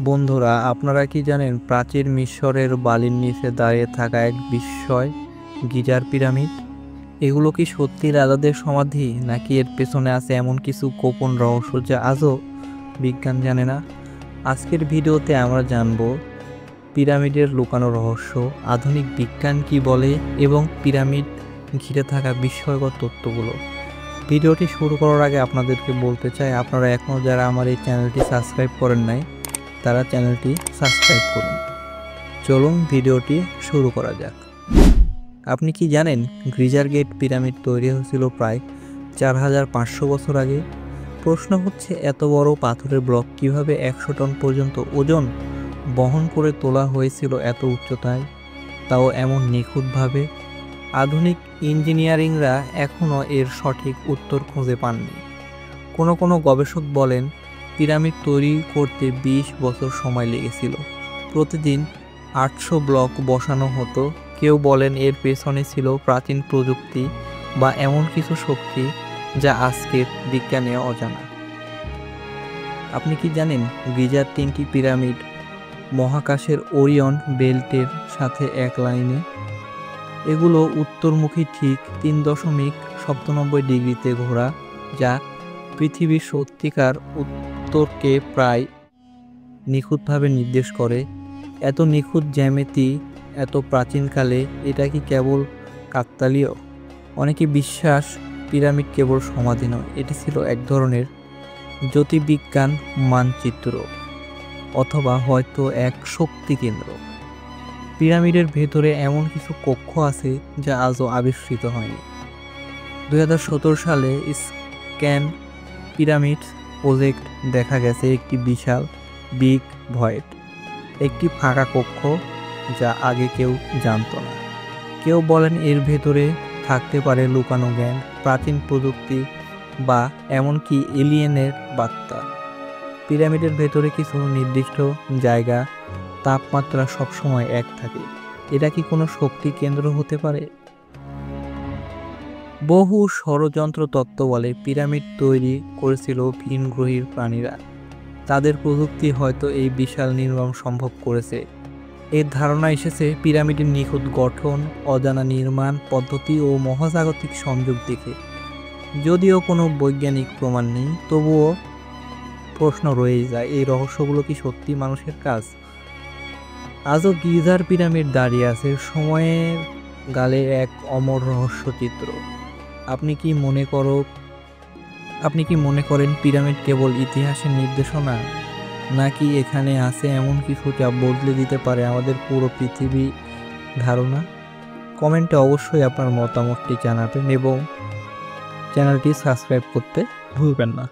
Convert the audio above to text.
বন্ধুরা, আপনারা কি জানেন প্রাচীন মিশরের বালির নিচে দাঁড়িয়ে থাকা এক বিস্ময় গিজার পিরামিড? এগুলো কি সত্যি রাজাদের সমাধি, নাকি এর পেছনে আছে এমন কিছু গোপন রহস্য যা আজও বিজ্ঞান জানে না? আজকের ভিডিওতে আমরা জানব পিরামিডের লুকানো রহস্য, আধুনিক বিজ্ঞান কি বলে এবং পিরামিড ঘিরে থাকা বিস্ময়কর তথ্যগুলো। ভিডিওটি শুরু করার আগে আপনাদেরকে বলতে চাই, আপনারা এখনও যারা আমার এই চ্যানেলটি সাবস্ক্রাইব করেন নাই তারা চ্যানেলটি সাবস্ক্রাইব করুন। চলুন ভিডিওটি শুরু করা যাক। আপনি কি জানেন গিজার গেট পিরামিড তৈরি হয়েছিল প্রায় 4500 বছর আগে? প্রশ্ন হচ্ছে, এত বড় পাথরের ব্লক কিভাবে 100 টন পর্যন্ত ওজন বহন করে তোলা হয়েছিল এত উচ্চতায়, তাও এমন নিখুঁতভাবে? আধুনিক ইঞ্জিনিয়ারিংরা এখনও এর সঠিক উত্তর খুঁজে পাননি। কোনো গবেষক বলেন পিরামিড তৈরি করতে 20 বছর সময় লেগেছিল, প্রতিদিন 800 ব্লক বসানো হতো। কেউ বলেন এর পেছনে ছিল প্রাচীন প্রযুক্তি বা এমন কিছু শক্তি যা আজকের বিজ্ঞানে অজানা। আপনি কি জানেন গিজার 3টি পিরামিড মহাকাশের ওরিয়ন বেল্টের সাথে এক লাইনে? এগুলো উত্তরমুখী ঠিক 3.97 ডিগ্রিতে ঘোরা, যা পৃথিবীর সত্যিকার উত্তরকে প্রায় নিখুঁতভাবে নির্দেশ করে। এত নিখুঁত জ্যামিতি এত প্রাচীনকালে, এটা কি কেবল কাকতালীয়? অনেকে বিশ্বাস পিরামিড কেবল সমাধি নয়, এটি ছিল এক ধরনের জ্যোতির্বিজ্ঞান মানচিত্র, অথবা হয়তো এক শক্তি কেন্দ্র। পিরামিডের ভেতরে এমন কিছু কক্ষ আছে যা আজও আবিষ্কৃত হয়নি। 2017 সালে স্ক্যান পিরামিড প্রজেক্ট দেখা গেছে একটি বিশাল বিগ ভয়েড, একটি ফাঁকা কক্ষ যা আগে কেউ জানত না। কেউ বলেন এর ভেতরে থাকতে পারে লুকানো জ্ঞান, প্রাচীন প্রযুক্তি বা এমনকি এলিয়েনের বার্তা। পিরামিডের ভেতরে কিছু নির্দিষ্ট জায়গা তাপমাত্রা সবসময় এক থাকে। এটা কি কোনো শক্তি কেন্দ্র হতে পারে? বহু ষড়যন্ত্র তত্ত্ব বলে পিরামিড তৈরি করেছিল ভিনগ্রহী প্রাণীরা। তাদের প্রযুক্তি হয়তো এই বিশাল নির্মাণ সম্ভব করেছে। এর ধারণা এসেছে পিরামিডের নিখুঁত গঠন, অজানা নির্মাণ পদ্ধতি ও মহাজাগতিক সংযোগ দেখে। যদিও কোনো বৈজ্ঞানিক প্রমাণ নেই, তবুও প্রশ্ন রয়েই যায়, এই রহস্যগুলো কি সত্যি মানুষের কাজ? আজও গিজার পিরামিড দাঁড়িয়ে আছে সময়ের গালে এক অমর রহস্য চিত্র। আপনি কি মনে করেন পিরামিড কেবল ইতিহাসের নির্দেশনা, নাকি এখানে আছে এমন কিছু যা বদলে দিতে পারে আমাদের পুরো পৃথিবী ধারণা? কমেন্টে অবশ্যই আপনার মতামতটি জানাবেন এবং চ্যানেলটি সাবস্ক্রাইব করতে ভুলবেন না।